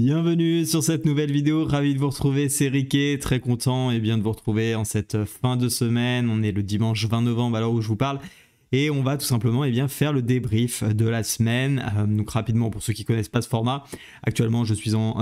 Bienvenue sur cette nouvelle vidéo, ravi de vous retrouver, c'est Riquet, très content de vous retrouver en cette fin de semaine. On est le dimanche 20 novembre à l'heure où je vous parle et on va tout simplement faire le débrief de la semaine. Donc rapidement, pour ceux qui ne connaissent pas ce format, actuellement je suis en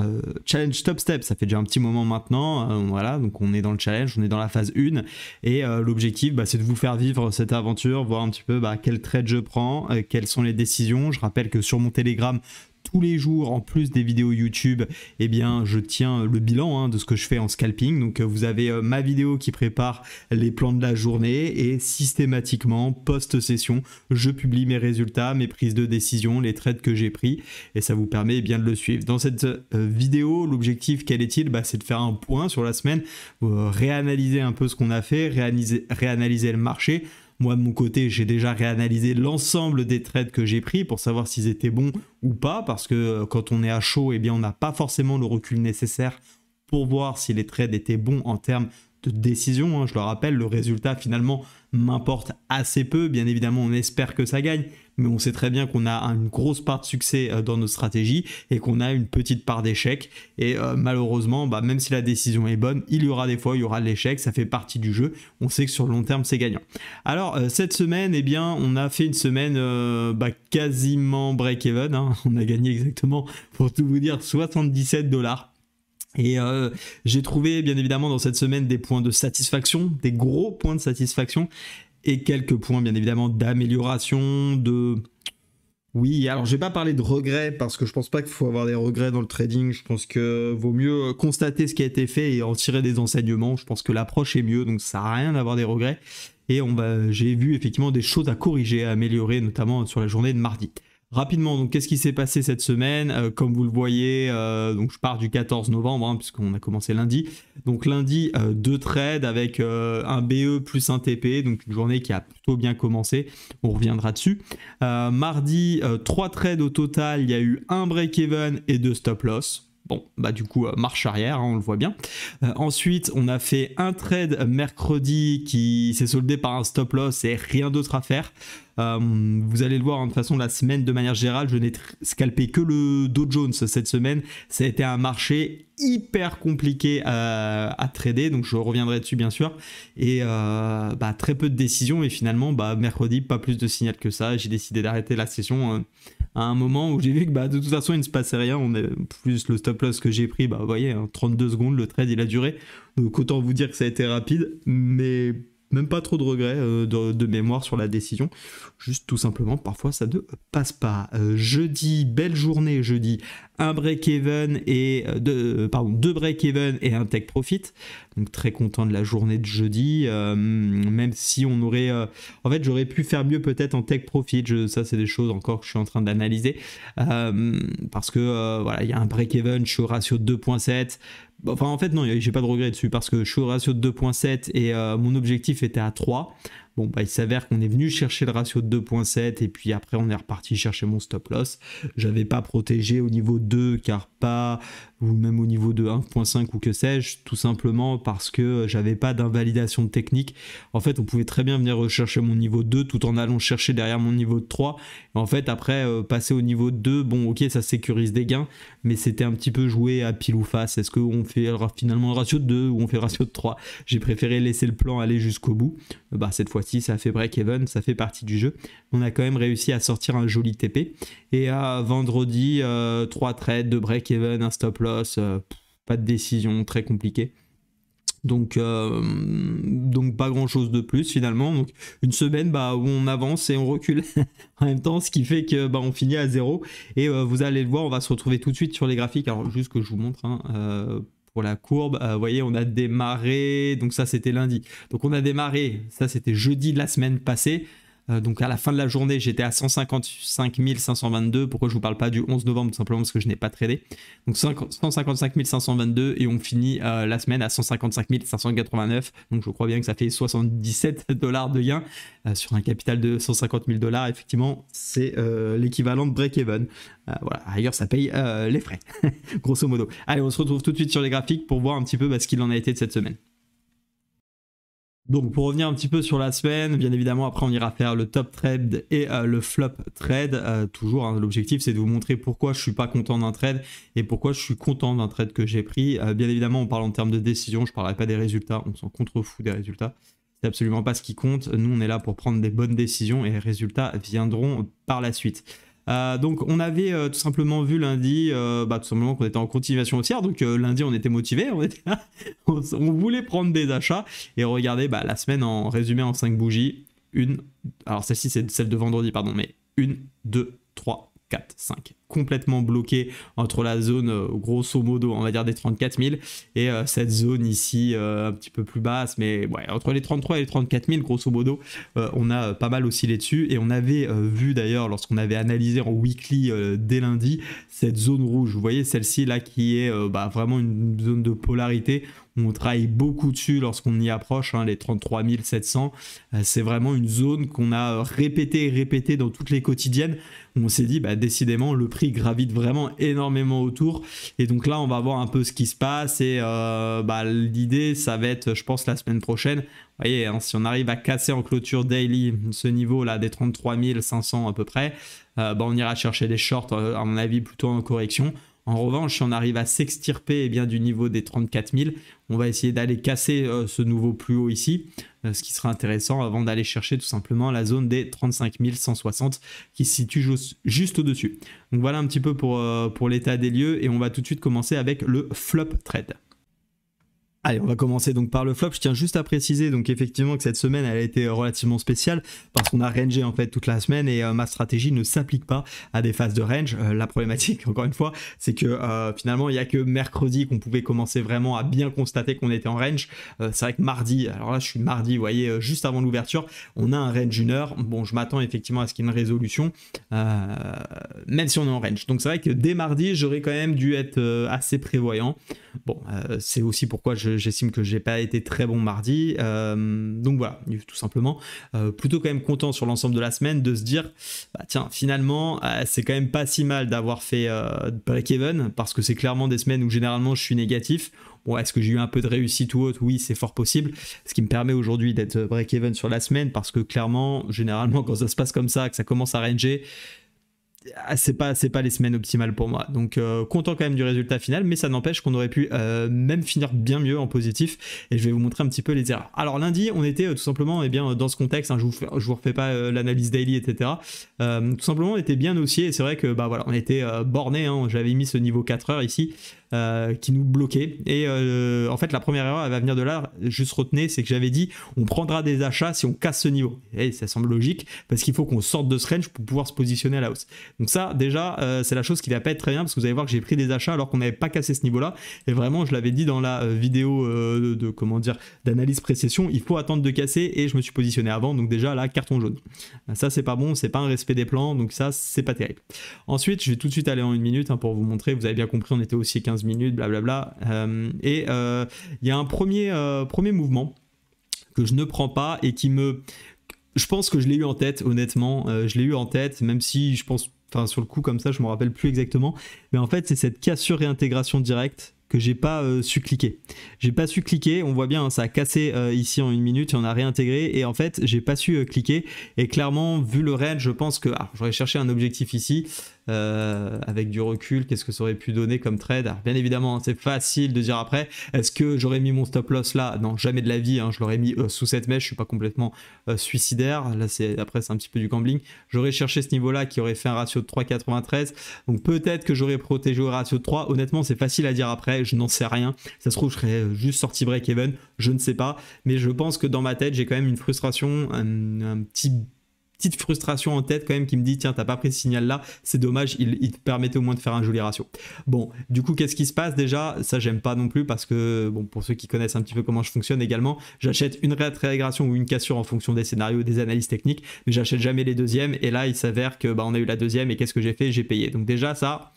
challenge top step, ça fait déjà un petit moment maintenant, voilà, donc on est dans le challenge, on est dans la phase 1 et l'objectif c'est de vous faire vivre cette aventure, voir un petit peu quel trade je prends, quelles sont les décisions. Je rappelle que sur mon Telegram, tous les jours, en plus des vidéos YouTube, je tiens le bilan de ce que je fais en scalping. Donc vous avez ma vidéo qui prépare les plans de la journée et systématiquement, post-session, je publie mes résultats, mes prises de décision, les trades que j'ai pris et ça vous permet de le suivre. Dans cette vidéo, l'objectif, quel est-il? C'est de faire un point sur la semaine, réanalyser un peu ce qu'on a fait, réanalyser le marché. Moi, de mon côté, j'ai déjà réanalysé l'ensemble des trades que j'ai pris pour savoir s'ils étaient bons ou pas, parce que quand on est à chaud, on n'a pas forcément le recul nécessaire pour voir si les trades étaient bons en termes de décision. Je le rappelle, le résultat finalement m'importe assez peu. Bien évidemment, on espère que ça gagne, mais on sait très bien qu'on a une grosse part de succès dans nos stratégies et qu'on a une petite part d'échec. Et malheureusement, même si la décision est bonne, il y aura des fois, il y aura de l'échec, ça fait partie du jeu. On sait que sur le long terme, c'est gagnant. Alors, cette semaine, on a fait une semaine quasiment break-even. On a gagné exactement, pour tout vous dire, 77 $. Et j'ai trouvé bien évidemment dans cette semaine des points de satisfaction, des gros points de satisfaction et quelques points bien évidemment d'amélioration, Oui, alors je vais pas parler de regrets parce que je pense pas qu'il faut avoir des regrets dans le trading. Je pense que vaut mieux constater ce qui a été fait et en tirer des enseignements. Je pense que l'approche est mieux, donc ça sert à rien d'avoir des regrets. Et j'ai vu effectivement des choses à corriger, à améliorer, notamment sur la journée de mardi. Rapidement, donc qu'est-ce qui s'est passé cette semaine? Comme vous le voyez, donc je pars du 14 novembre, puisqu'on a commencé lundi. Donc lundi, 2 trades avec un BE plus un TP, donc une journée qui a plutôt bien commencé. On reviendra dessus. Mardi, 3 trades au total. Il y a eu un break-even et 2 stop-loss. Bon, du coup, marche arrière, on le voit bien. Ensuite, on a fait un trade mercredi qui s'est soldé par un stop-loss et rien d'autre à faire. Vous allez le voir, de toute façon, la semaine, de manière générale, je n'ai scalpé que le Dow Jones cette semaine. Ça a été un marché hyper compliqué à trader, donc je reviendrai dessus, bien sûr. Et très peu de décisions, et finalement, mercredi, pas plus de signal que ça. J'ai décidé d'arrêter la session à un moment où j'ai vu que de toute façon, il ne se passait rien. On est plus le stop-loss que j'ai pris, vous voyez, 32 secondes, le trade, il a duré. Donc autant vous dire que ça a été rapide, mais même pas trop de regrets de mémoire sur la décision. Juste tout simplement, parfois ça ne passe pas. Jeudi, belle journée jeudi. Un break-even et deux break-even et un take profit. Donc très content de la journée de jeudi. Même si on aurait... en fait, j'aurais pu faire mieux peut-être en take profit. Ça, c'est des choses encore que je suis en train d'analyser. Parce que voilà, il y a un break-even, je suis au ratio de 2.7. Enfin, en fait, non, j'ai pas de regret dessus parce que je suis au ratio de 2.7 et mon objectif était à 3. Bon, il s'avère qu'on est venu chercher le ratio de 2.7 et puis après on est reparti chercher mon stop loss. J'avais pas protégé au niveau 2 car pas, ou même au niveau de 1.5 ou que sais-je, tout simplement parce que j'avais pas d'invalidation technique. En fait, on pouvait très bien venir rechercher mon niveau 2 tout en allant chercher derrière mon niveau de 3. Et en fait, après, passer au niveau 2, bon, ok, ça sécurise des gains, mais c'était un petit peu joué à pile ou face. Est-ce qu'on fait finalement le ratio de 2 ou on fait le ratio de 3? J'ai préféré laisser le plan aller jusqu'au bout. Cette fois-ci, ça a fait break-even, ça fait partie du jeu. On a quand même réussi à sortir un joli TP. Et à vendredi, 3 trades, 2 break-even, un stop-loss, pas de décision, très compliqué. Donc pas grand chose de plus finalement. Donc une semaine où on avance et on recule en même temps, ce qui fait que on finit à 0. Et vous allez le voir, on va se retrouver tout de suite sur les graphiques. Alors juste que je vous montre pour la courbe, vous voyez, on a démarré, donc ça c'était lundi. Donc on a démarré, ça c'était jeudi de la semaine passée. Donc à la fin de la journée, j'étais à 155 522. Pourquoi je vous parle pas du 11 novembre? Tout simplement parce que je n'ai pas tradé. Donc 155 522 et on finit la semaine à 155 589. Donc je crois bien que ça fait 77 $ de gain sur un capital de 150 000 $. Effectivement, c'est l'équivalent de break-even. Voilà, ailleurs ça paye les frais, grosso modo. Allez, on se retrouve tout de suite sur les graphiques pour voir un petit peu ce qu'il en a été de cette semaine. Donc pour revenir un petit peu sur la semaine, bien évidemment après on ira faire le top trade et le flop trade. Toujours hein, l'objectif c'est de vous montrer pourquoi je suis pas content d'un trade et pourquoi je suis content d'un trade que j'ai pris. Bien évidemment on parle en termes de décision, je ne parlerai pas des résultats, on s'en contrefout des résultats. C'est absolument pas ce qui compte, nous on est là pour prendre des bonnes décisions et les résultats viendront par la suite. Donc on avait tout simplement vu lundi tout simplement qu'on était en continuation haussière, donc lundi on était motivé, on était là, on voulait prendre des achats et regardez la semaine en résumé en 5 bougies, alors celle-ci c'est celle de vendredi pardon, mais 1, 2, 3, 4, 5, complètement bloqué entre la zone grosso modo on va dire des 34 000 et cette zone ici un petit peu plus basse, mais ouais, entre les 33 et les 34 000 grosso modo on a pas mal oscillé dessus et on avait vu d'ailleurs lorsqu'on avait analysé en weekly dès lundi cette zone rouge, vous voyez celle-ci là qui est vraiment une zone de polarité. On travaille beaucoup dessus lorsqu'on y approche, hein, les 33 700. C'est vraiment une zone qu'on a répété et répété dans toutes les quotidiennes. On s'est dit, décidément, le prix gravite vraiment énormément autour. Et donc là, on va voir un peu ce qui se passe. Et l'idée, ça va être, je pense, la semaine prochaine. Vous voyez, hein, si on arrive à casser en clôture daily ce niveau-là des 33 500 à peu près, on ira chercher des shorts, à mon avis, plutôt en correction. En revanche, si on arrive à s'extirper du niveau des 34 000, on va essayer d'aller casser ce nouveau plus haut ici, ce qui sera intéressant avant d'aller chercher tout simplement la zone des 35 160 qui se situe juste au-dessus. Donc voilà un petit peu pour l'état des lieux et on va tout de suite commencer avec le flop trade. Allez, on va commencer donc par le flop. Je tiens juste à préciser donc effectivement que cette semaine elle a été relativement spéciale parce qu'on a rangé en fait toute la semaine et ma stratégie ne s'applique pas à des phases de range. La problématique encore une fois c'est que finalement il n'y a que mercredi qu'on pouvait commencer vraiment à bien constater qu'on était en range. C'est vrai que mardi, alors là je suis mardi, vous voyez juste avant l'ouverture, on a un range 1 heure. Bon, je m'attends effectivement à ce qu'il y ait une résolution même si on est en range. Donc c'est vrai que dès mardi j'aurais quand même dû être assez prévoyant. Bon, c'est aussi pourquoi j'estime que j'ai pas été très bon mardi. Donc voilà, tout simplement. Plutôt quand même content sur l'ensemble de la semaine de se dire, tiens, finalement, c'est quand même pas si mal d'avoir fait break-even parce que c'est clairement des semaines où généralement je suis négatif. Bon, est-ce que j'ai eu un peu de réussite ou autre? Oui, c'est fort possible. Ce qui me permet aujourd'hui d'être break-even sur la semaine parce que clairement, généralement, quand ça se passe comme ça, que ça commence à ranger, c'est pas les semaines optimales pour moi, donc content quand même du résultat final, mais ça n'empêche qu'on aurait pu même finir bien mieux en positif et je vais vous montrer un petit peu les erreurs. Alors lundi on était tout simplement dans ce contexte, hein, je vous refais pas l'analyse daily etc, tout simplement on était bien haussier et c'est vrai que voilà, on était borné, hein, j'avais mis ce niveau 4 heures ici qui nous bloquait et en fait la première erreur elle va venir de là, juste retenez, c'est que j'avais dit on prendra des achats si on casse ce niveau et ça semble logique parce qu'il faut qu'on sorte de ce range pour pouvoir se positionner à la hausse. Donc ça déjà c'est la chose qui va pas être très bien parce que vous allez voir que j'ai pris des achats alors qu'on n'avait pas cassé ce niveau là et vraiment je l'avais dit dans la vidéo d'analyse pré-session, il faut attendre de casser et je me suis positionné avant, donc déjà là carton jaune. Ça c'est pas bon, c'est pas un respect des plans, donc ça c'est pas terrible. Ensuite je vais tout de suite aller en 1 minute pour vous montrer, vous avez bien compris on était aussi 15 minutes blablabla et il y a un premier mouvement que je ne prends pas et qui je pense que je l'ai eu en tête honnêtement, je l'ai eu en tête même si je pense, sur le coup comme ça je me rappelle plus exactement, mais en fait c'est cette cassure réintégration directe que j'ai pas su cliquer. J'ai pas su cliquer, on voit bien hein, ça a cassé ici en 1 minute et on a réintégré et en fait j'ai pas su cliquer et clairement vu le range je pense que j'aurais cherché un objectif ici avec du recul, qu'est-ce que ça aurait pu donner comme trade? Alors, bien évidemment c'est facile de dire après, est-ce que j'aurais mis mon stop loss là? Non, jamais de la vie, hein, je l'aurais mis sous cette mèche, je suis pas complètement suicidaire, là après c'est un petit peu du gambling. J'aurais cherché ce niveau là qui aurait fait un ratio de 3,93, donc peut-être que j'aurais protégé au ratio de 3, honnêtement c'est facile à dire après, je n'en sais rien, ça se trouve je serais juste sorti break even, je ne sais pas, mais je pense que dans ma tête j'ai quand même une frustration, petite frustration en tête quand même qui me dit tiens t'as pas pris ce signal là, c'est dommage, il te permettait au moins de faire un joli ratio. Bon du coup qu'est-ce qui se passe déjà, ça j'aime pas non plus parce que bon pour ceux qui connaissent un petit peu comment je fonctionne également, j'achète une réintégration ou une cassure en fonction des scénarios, des analyses techniques, mais j'achète jamais les deuxièmes et là il s'avère que on a eu la deuxième et qu'est-ce que j'ai fait, j'ai payé, donc déjà ça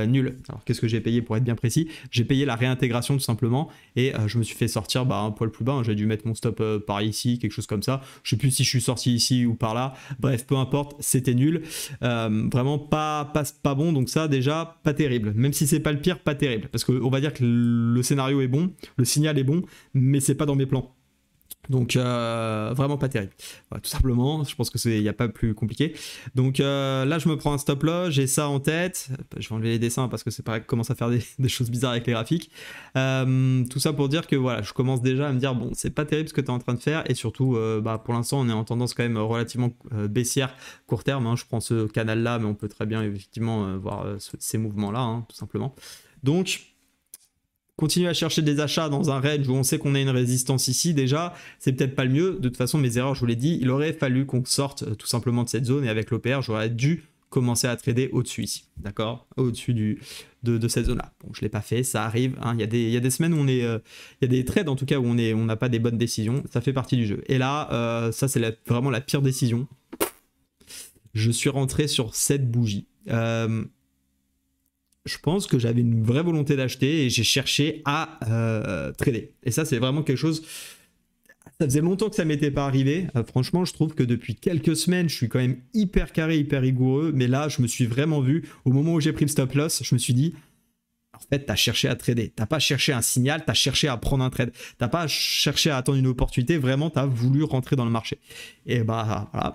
nul. Alors qu'est-ce que j'ai payé pour être bien précis? J'ai payé la réintégration tout simplement et je me suis fait sortir un poil plus bas, hein. J'ai dû mettre mon stop par ici, quelque chose comme ça, je sais plus si je suis sorti ici ou par là, bref peu importe, c'était nul, vraiment pas bon, donc ça déjà pas terrible, même si c'est pas le pire, pas terrible, parce qu'on va dire que le scénario est bon, le signal est bon, mais c'est pas dans mes plans. Donc vraiment pas terrible. Voilà, tout simplement, je pense que il n'y a pas plus compliqué. Donc là je me prends un stop loss, j'ai ça en tête. Je vais enlever les dessins parce que c'est pareil, commence à faire des choses bizarres avec les graphiques. Tout ça pour dire que voilà, je commence déjà à me dire bon, c'est pas terrible ce que tu es en train de faire, et surtout pour l'instant on est en tendance quand même relativement baissière court terme, hein. Je prends ce canal là, mais on peut très bien effectivement voir ces mouvements là, hein, tout simplement. Donc continuer à chercher des achats dans un range où on sait qu'on a une résistance ici déjà, c'est peut-être pas le mieux. De toute façon, mes erreurs, je vous l'ai dit, il aurait fallu qu'on sorte tout simplement de cette zone, et avec l'OPR, j'aurais dû commencer à trader au-dessus ici, d'accord, au-dessus de cette zone-là. Bon, je l'ai pas fait, ça arrive, hein. Il y a des semaines où il y a des trades en tout cas où on n'a pas des bonnes décisions, ça fait partie du jeu. Et là, ça c'est vraiment la pire décision. Je suis rentré sur cette bougie. Je pense que j'avais une vraie volonté d'acheter et j'ai cherché à trader. Et ça, c'est vraiment quelque chose... Ça faisait longtemps que ça m'était pas arrivé. Franchement, je trouve que depuis quelques semaines, je suis quand même hyper carré, hyper rigoureux. Mais là, je me suis vraiment vu, au moment où j'ai pris le stop loss, je me suis dit... En fait, tu as cherché à trader. Tu n'as pas cherché un signal, tu as cherché à prendre un trade. Tu n'as pas cherché à attendre une opportunité. Vraiment, tu as voulu rentrer dans le marché. Et bah voilà,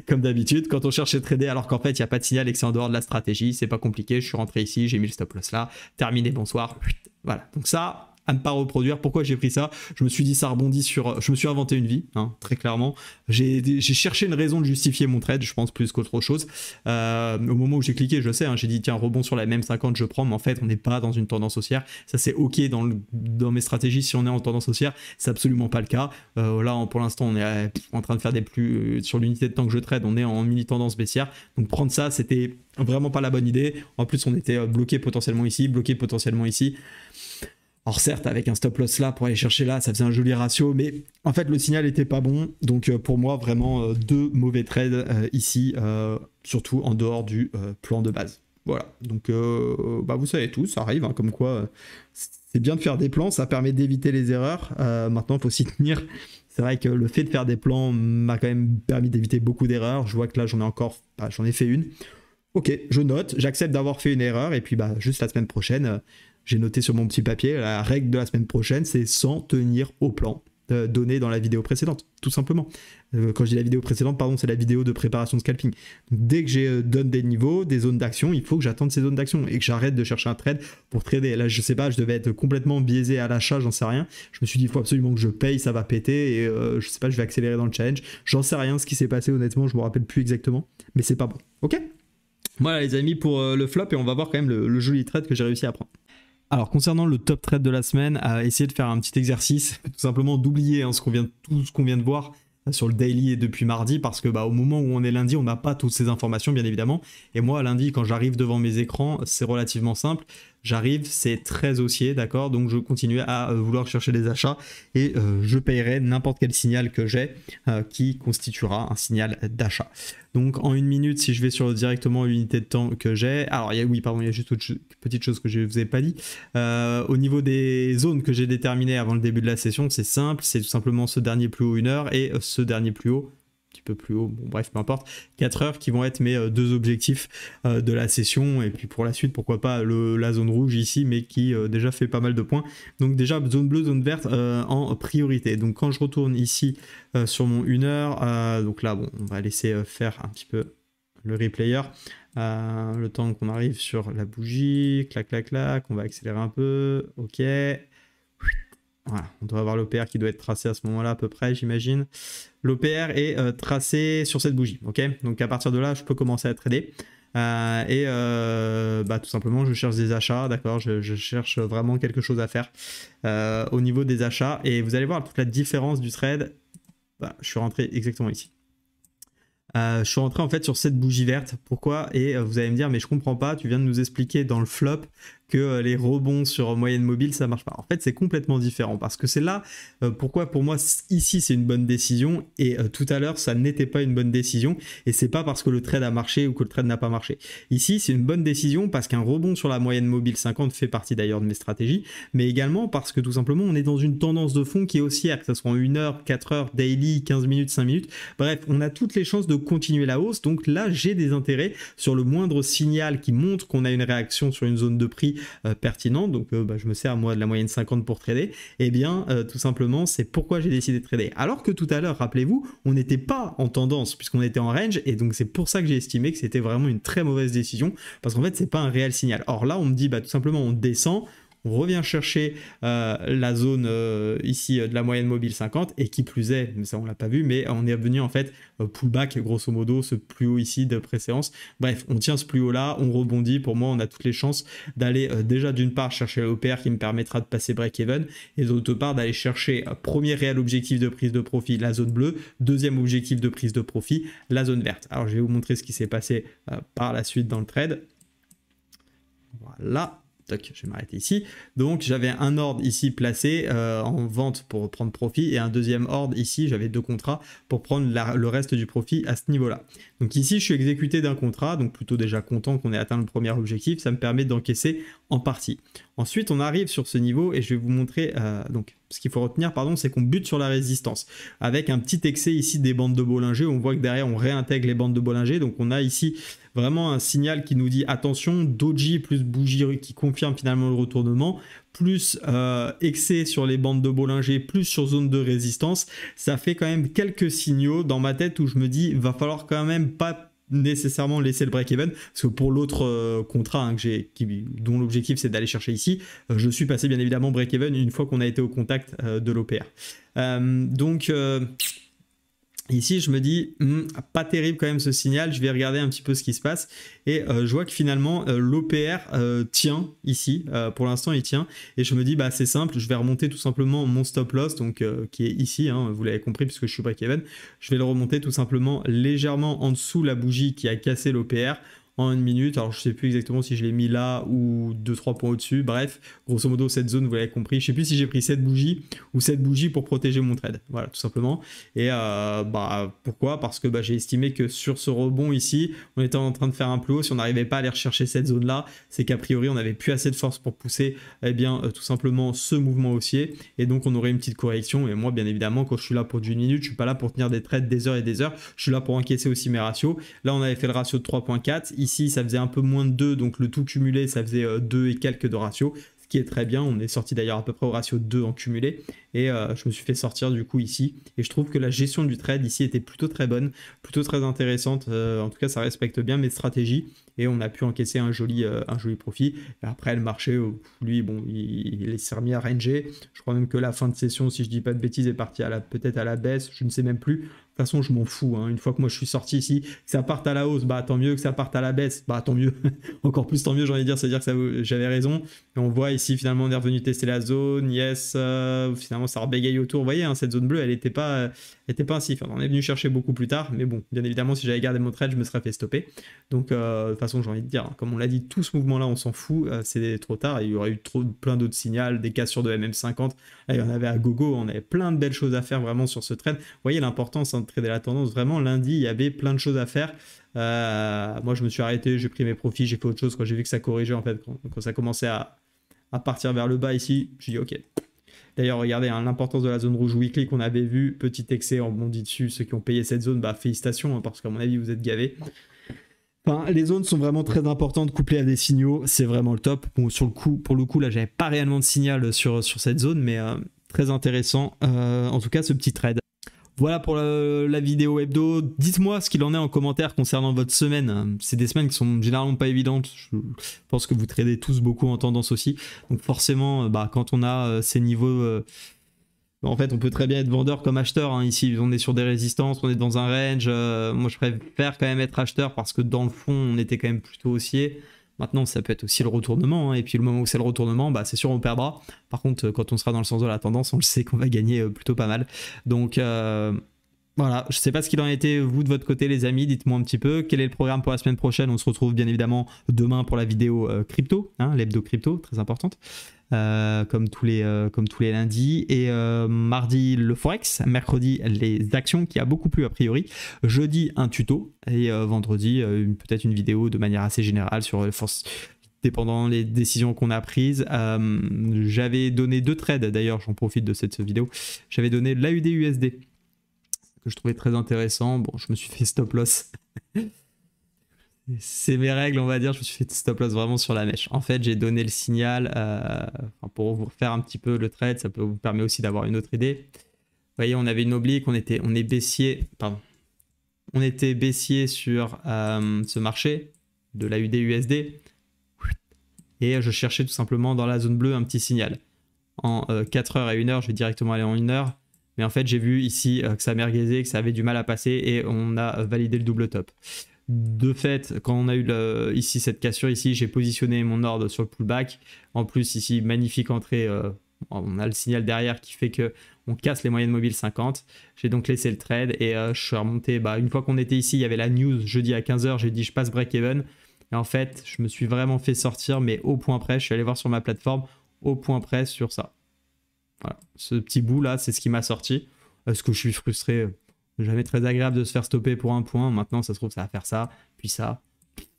comme d'habitude, quand on cherche à trader alors qu'en fait, il n'y a pas de signal et que c'est en dehors de la stratégie, c'est pas compliqué. Je suis rentré ici, j'ai mis le stop loss là. Terminé, bonsoir. Voilà. Donc ça, à ne pas reproduire. Pourquoi j'ai pris ça? Je me suis dit, ça rebondit sur... Je me suis inventé une vie, hein, très clairement. J'ai cherché une raison de justifier mon trade, je pense, plus qu'autre chose. Au moment où j'ai cliqué, je sais, hein, j'ai dit, tiens, rebond sur la même 50, je prends. Mais en fait, on n'est pas dans une tendance haussière. Ça, c'est OK dans mes stratégies. Si on est en tendance haussière, c'est absolument pas le cas. Là, pour l'instant, on est en train de faire des plus... sur l'unité de temps que je trade, on est en mini-tendance baissière. Donc, prendre ça, c'était vraiment pas la bonne idée. En plus, on était bloqué potentiellement ici, bloqué potentiellement ici. Alors certes, avec un stop loss là pour aller chercher là, ça faisait un joli ratio, mais en fait le signal était pas bon. Donc pour moi, vraiment deux mauvais trades ici, surtout en dehors du plan de base. Voilà, donc vous savez tout, ça arrive, hein, comme quoi c'est bien de faire des plans, ça permet d'éviter les erreurs. Maintenant, il faut s'y tenir. C'est vrai que le fait de faire des plans m'a quand même permis d'éviter beaucoup d'erreurs. Je vois que là, j'en ai fait une. Ok, je note, j'accepte d'avoir fait une erreur, et puis juste la semaine prochaine... J'ai noté sur mon petit papier, la règle de la semaine prochaine, c'est s'en tenir au plan donné dans la vidéo précédente, tout simplement. Quand je dis la vidéo précédente, pardon, c'est la vidéo de préparation de scalping. Donc, dès que je donne des niveaux, des zones d'action, il faut que j'attende ces zones d'action et que j'arrête de chercher un trade pour trader. Là, je sais pas, je devais être complètement biaisé à l'achat, j'en sais rien. Je me suis dit, il faut absolument que je paye, ça va péter, et je sais pas, je vais accélérer dans le challenge. J'en sais rien ce qui s'est passé, honnêtement, je me rappelle plus exactement, mais c'est pas bon. Ok ? Voilà les amis pour le flop, et on va voir quand même le joli trade que j'ai réussi à prendre. Alors concernant le top trade de la semaine, essayez de faire un petit exercice, tout simplement d'oublier tout ce qu'on vient de voir sur le daily et depuis mardi, parce que au moment où on est lundi, on n'a pas toutes ces informations bien évidemment. Et moi lundi, quand j'arrive devant mes écrans, c'est relativement simple. J'arrive, c'est très haussier, d'accord, donc je continue à vouloir chercher des achats, et je payerai n'importe quel signal que j'ai qui constituera un signal d'achat. Donc en une minute, si je vais sur directement l'unité de temps que j'ai, alors il y a juste une petite chose que je ne vous ai pas dit. Au niveau des zones que j'ai déterminées avant le début de la session, c'est simple, c'est tout simplement ce dernier plus haut 1 heure et ce dernier plus haut, un petit peu plus haut, bon bref, peu importe, 4 heures qui vont être mes deux objectifs de la session. Et puis pour la suite, pourquoi pas la zone rouge ici, mais qui déjà fait pas mal de points. Donc déjà zone bleue, zone verte en priorité. Donc quand je retourne ici sur mon 1 heure, donc là bon, on va laisser faire un petit peu le replayer, le temps qu'on arrive sur la bougie, clac clac clac, on va accélérer un peu, ok. Voilà, on doit avoir l'OPR qui doit être tracé à ce moment-là à peu près, j'imagine. L'OPR est tracé sur cette bougie, ok. Donc à partir de là, je peux commencer à trader. Tout simplement, je cherche des achats, d'accord. Je cherche vraiment quelque chose à faire au niveau des achats. Et vous allez voir toute la différence du trade. Je suis rentré exactement ici. Je suis rentré en fait sur cette bougie verte. Pourquoi? Et vous allez me dire, mais je comprends pas, tu viens de nous expliquer dans le flop que les rebonds sur moyenne mobile ça marche pas. En fait, c'est complètement différent, parce que c'est là pourquoi pour moi ici c'est une bonne décision, et tout à l'heure ça n'était pas une bonne décision, et c'est pas parce que le trade a marché ou que le trade n'a pas marché. Ici c'est une bonne décision parce qu'un rebond sur la moyenne mobile 50 fait partie d'ailleurs de mes stratégies, mais également parce que tout simplement on est dans une tendance de fond qui est haussière, que ce soit en 1 heure, 4 heures, daily, 15 minutes, 5 minutes, bref, on a toutes les chances de continuer la hausse. Donc là j'ai des intérêts sur le moindre signal qui montre qu'on a une réaction sur une zone de prix pertinentes, donc je me sers moi de la moyenne 50 pour trader, et bien tout simplement c'est pourquoi j'ai décidé de trader. Alors que tout à l'heure, rappelez-vous, on n'était pas en tendance puisqu'on était en range, et donc c'est pour ça que j'ai estimé que c'était vraiment une très mauvaise décision, parce qu'en fait c'est pas un réel signal. Or là on me dit tout simplement on descend, on revient chercher la zone ici de la moyenne mobile 50, et qui plus est, ça on l'a pas vu, mais on est revenu en fait pullback grosso modo, ce plus haut ici de préséance. Bref, on tient ce plus haut là, on rebondit. Pour moi on a toutes les chances d'aller déjà d'une part chercher l'OPR qui me permettra de passer break-even, et d'autre part d'aller chercher premier réel objectif de prise de profit, la zone bleue, deuxième objectif de prise de profit, la zone verte. Alors je vais vous montrer ce qui s'est passé par la suite dans le trade. Voilà. Toc, je vais m'arrêter ici. Donc j'avais un ordre ici placé en vente pour prendre profit, et un deuxième ordre ici, j'avais 2 contrats pour prendre le reste du profit à ce niveau-là. Donc ici je suis exécuté d'un contrat, donc plutôt déjà content qu'on ait atteint le premier objectif, ça me permet d'encaisser en partie. Ensuite on arrive sur ce niveau et je vais vous montrer, donc ce qu'il faut retenir c'est qu'on bute sur la résistance avec un petit excès ici des bandes de Bollinger. On voit que derrière on réintègre les bandes de Bollinger, donc on a ici vraiment un signal qui nous dit attention, doji plus bougie qui confirme finalement le retournement, plus excès sur les bandes de Bollinger, plus sur zone de résistance. Ça fait quand même quelques signaux dans ma tête où je me dis va falloir quand même pas nécessairement laisser le break-even, parce que pour l'autre contrat dont l'objectif c'est d'aller chercher ici, je suis passé bien évidemment break-even une fois qu'on a été au contact de l'OPR. Ici, je me dis, pas terrible quand même ce signal, je vais regarder un petit peu ce qui se passe, et je vois que finalement l'OPR tient ici, pour l'instant il tient, et je me dis, c'est simple, je vais remonter tout simplement mon stop loss, donc qui est ici, vous l'avez compris puisque je suis break-even, je vais le remonter tout simplement légèrement en dessous la bougie qui a cassé l'OPR, en 1 minute. Alors je sais plus exactement si je l'ai mis là ou 2-3 points au-dessus, bref, grosso modo cette zone vous l'avez compris, je sais plus si j'ai pris cette bougie ou cette bougie pour protéger mon trade, voilà tout simplement. Et pourquoi? Parce que j'ai estimé que sur ce rebond ici on était en train de faire un plus haut, si on n'arrivait pas à aller rechercher cette zone là, c'est qu'a priori on n'avait plus assez de force pour pousser tout simplement ce mouvement haussier, et donc on aurait une petite correction. Et moi bien évidemment quand je suis là pour du 1 minute, je suis pas là pour tenir des trades des heures et des heures, je suis là pour encaisser aussi mes ratios. Là on avait fait le ratio de 3.4, ici ça faisait un peu moins de 2, donc le tout cumulé ça faisait 2 et quelques de ratio, ce qui est très bien. On est sorti d'ailleurs à peu près au ratio de 2 en cumulé, et je me suis fait sortir du coup ici, et je trouve que la gestion du trade ici était plutôt très bonne, plutôt très intéressante, en tout cas ça respecte bien mes stratégies, et on a pu encaisser un joli profit. Et après le marché, lui bon, il s'est remis à ranger, je crois même que la fin de session, si je dis pas de bêtises, est partie peut-être à la baisse, je ne sais même plus. De toute façon, je m'en fous. Une fois que moi je suis sorti ici, que ça parte à la hausse, tant mieux. Que ça parte à la baisse, tant mieux. Encore plus tant mieux, j'ai envie de dire, c'est-à-dire que j'avais raison. Et on voit ici, finalement, on est revenu tester la zone. Yes, finalement, ça rebégaye autour. Vous voyez, cette zone bleue, elle n'était pas ainsi. Enfin, on est venu chercher beaucoup plus tard. Mais bon, bien évidemment, si j'avais gardé mon trade, je me serais fait stopper. Donc, de toute façon, j'ai envie de dire, comme on l'a dit, tout ce mouvement-là, on s'en fout. C'est trop tard. Il y aurait eu plein d'autres signaux, des cassures de MM50. Là, il y en avait à gogo. On avait plein de belles choses à faire vraiment sur ce trade. Vous voyez l'importance de trader la tendance. Vraiment, lundi, il y avait plein de choses à faire. Moi, je me suis arrêté, j'ai pris mes profits, j'ai fait autre chose quand j'ai vu que ça corrigeait, en fait, quand ça commençait à partir vers le bas ici. J'ai dit ok. D'ailleurs, regardez l'importance de la zone rouge weekly qu'on avait vu, petit excès, on rebondit dessus. Ceux qui ont payé cette zone, félicitations, parce qu'à mon avis, vous êtes gavés. Enfin, les zones sont vraiment très importantes, couplées à des signaux, c'est vraiment le top. Bon, pour le coup, là, j'avais pas réellement de signal sur cette zone, mais très intéressant. En tout cas, ce petit trade. Voilà pour la vidéo hebdo. Dites-moi ce qu'il en est en commentaire concernant votre semaine. C'est des semaines qui sont généralement pas évidentes. Je pense que vous tradez tous beaucoup en tendance aussi. Donc forcément, quand on a ces niveaux... en fait, on peut très bien être vendeur comme acheteur. Ici, on est sur des résistances, on est dans un range. Moi, je préfère quand même être acheteur parce que dans le fond, on était quand même plutôt haussier. Maintenant, ça peut être aussi le retournement, et puis le moment où c'est le retournement, c'est sûr on perdra. Par contre, quand on sera dans le sens de la tendance, on le sait qu'on va gagner plutôt pas mal. Donc voilà, je sais pas ce qu'il en a été vous de votre côté les amis, dites-moi un petit peu quel est le programme pour la semaine prochaine. On se retrouve bien évidemment demain pour la vidéo crypto, l'hebdo crypto, très importante. Comme tous les lundis, et mardi le forex, mercredi les actions qui a beaucoup plu a priori, jeudi un tuto, et vendredi peut-être une vidéo de manière assez générale sur les forces dépendant les décisions qu'on a prises. J'avais donné 2 trades, d'ailleurs j'en profite de cette vidéo, j'avais donné l'AUD-USD que je trouvais très intéressant. Bon, je me suis fait stop loss C'est mes règles, on va dire. Je me suis fait stop loss vraiment sur la mèche. En fait, j'ai donné le signal pour vous refaire un petit peu le trade. Ça peut vous permettre aussi d'avoir une autre idée. Vous voyez, on avait une oblique, on est baissier, pardon. On était baissier sur ce marché de la UD-USD. Et je cherchais tout simplement dans la zone bleue un petit signal. En 4 heures et 1 heure, je vais directement aller en 1 heure. Mais en fait, j'ai vu ici que ça merguezait, que ça avait du mal à passer et on a validé le double top. De fait, quand on a eu ici cette cassure, ici j'ai positionné mon ordre sur le pullback. En plus, ici, magnifique entrée. On a le signal derrière qui fait que on casse les moyennes mobiles 50. J'ai donc laissé le trade et je suis remonté. Une fois qu'on était ici, il y avait la news jeudi à 15 h. J'ai dit je passe break-even. Et en fait, je me suis vraiment fait sortir, mais au point près. Je suis allé voir sur ma plateforme, au point près sur ça. Voilà. Ce petit bout là, c'est ce qui m'a sorti. Est-ce que je suis frustré? Jamais très agréable de se faire stopper pour un point. Maintenant, ça se trouve, ça va faire ça, puis ça.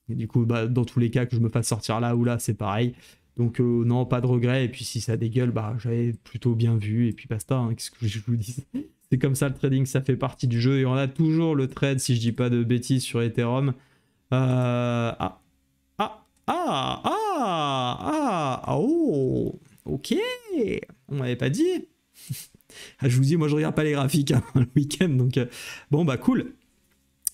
Et du coup, dans tous les cas, que je me fasse sortir là ou là, c'est pareil. Donc, non, pas de regret. Et puis, si ça dégueule, j'avais plutôt bien vu. Et puis, basta. Hein. Qu'est-ce que je vous dis? C'est comme ça, le trading, ça fait partie du jeu. Et on a toujours le trade, si je dis pas de bêtises, sur Ethereum. Oh, ok. On m'avait pas dit. Je vous dis, moi je regarde pas les graphiques le week-end, donc bon cool.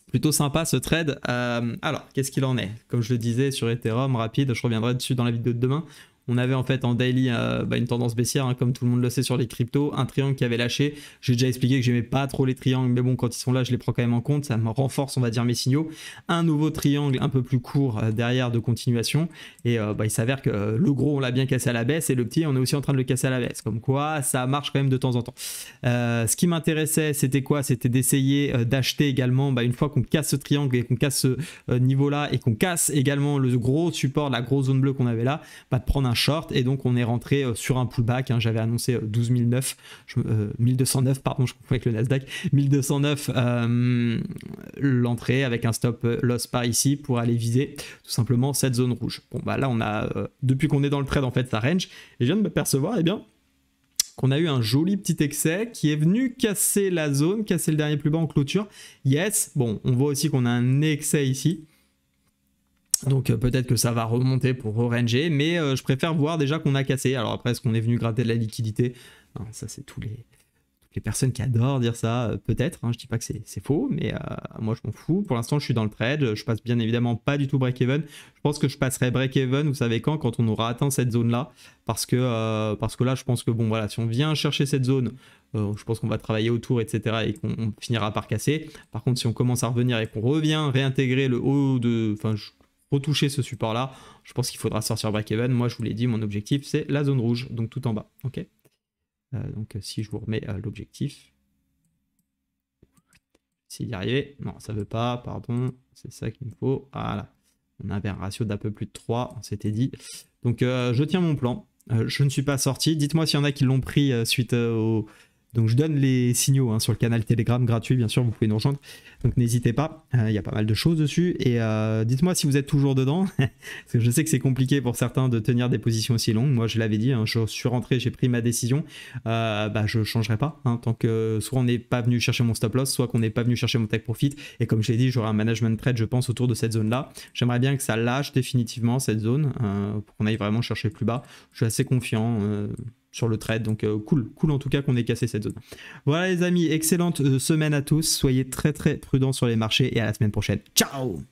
Plutôt sympa ce trade. Alors, qu'est-ce qu'il en est? Comme je le disais sur Ethereum, rapide, je reviendrai dessus dans la vidéo de demain. On avait en fait en daily une tendance baissière, hein, comme tout le monde le sait sur les cryptos, un triangle qui avait lâché. J'ai déjà expliqué que j'aimais pas trop les triangles, mais bon, quand ils sont là, je les prends quand même en compte. Ça me renforce, on va dire, mes signaux. Un nouveau triangle un peu plus court derrière de continuation. Et il s'avère que le gros, on l'a bien cassé à la baisse et le petit, on est aussi en train de le casser à la baisse. Comme quoi, ça marche quand même de temps en temps. Ce qui m'intéressait, c'était quoi? C'était d'essayer d'acheter également, une fois qu'on casse ce triangle et qu'on casse ce niveau-là et qu'on casse également le gros support, la grosse zone bleue qu'on avait là, de prendre un short. Et donc on est rentré sur un pullback, hein. J'avais annoncé 1209, pardon, je confonds avec le Nasdaq, 1209 l'entrée avec un stop loss par ici pour aller viser tout simplement cette zone rouge. Bon là on a depuis qu'on est dans le trade en fait ça range et je viens de m'apercevoir qu'on a eu un joli petit excès qui est venu casser la zone, casser le dernier plus bas en clôture. Yes, bon on voit aussi qu'on a un excès ici. Donc peut-être que ça va remonter pour re-ranger, mais je préfère voir déjà qu'on a cassé. Alors après, est-ce qu'on est venu gratter de la liquidité? Non, ça c'est toutes les personnes qui adorent dire ça, peut-être. Hein, je dis pas que c'est faux, mais moi je m'en fous. Pour l'instant, je suis dans le trade. Je passe bien évidemment pas du tout break-even. Je pense que je passerai break-even, vous savez quand on aura atteint cette zone-là. Parce que là, je pense que bon, voilà, si on vient chercher cette zone, je pense qu'on va travailler autour, etc. et qu'on finira par casser. Par contre, si on commence à revenir et qu'on revient réintégrer le haut de... retoucher ce support là, je pense qu'il faudra sortir break-even. Moi je vous l'ai dit, mon objectif c'est la zone rouge, donc tout en bas. Ok. Donc si je vous remets l'objectif, essayer d'y arriver. Non, ça veut pas, pardon, c'est ça qu'il me faut. Voilà, on avait un ratio d'un peu plus de 3, on s'était dit. Donc je tiens mon plan, je ne suis pas sorti. Dites-moi s'il y en a qui l'ont pris suite au... Donc je donne les signaux hein, sur le canal Telegram gratuit, bien sûr, vous pouvez nous rejoindre. Donc n'hésitez pas, il y a pas mal de choses dessus. Et dites-moi si vous êtes toujours dedans, parce que je sais que c'est compliqué pour certains de tenir des positions aussi longues. Moi je l'avais dit, hein, je suis rentré, j'ai pris ma décision. Je ne changerai pas, hein, tant que soit on n'est pas venu chercher mon stop loss, soit qu'on n'est pas venu chercher mon take profit. Et comme je l'ai dit, j'aurai un management trade, je pense, autour de cette zone-là. J'aimerais bien que ça lâche définitivement cette zone, pour qu'on aille vraiment chercher plus bas. Je suis assez confiant. Sur le trade, donc cool en tout cas qu'on ait cassé cette zone. Voilà les amis, excellente semaine à tous, soyez très prudents sur les marchés et à la semaine prochaine. Ciao.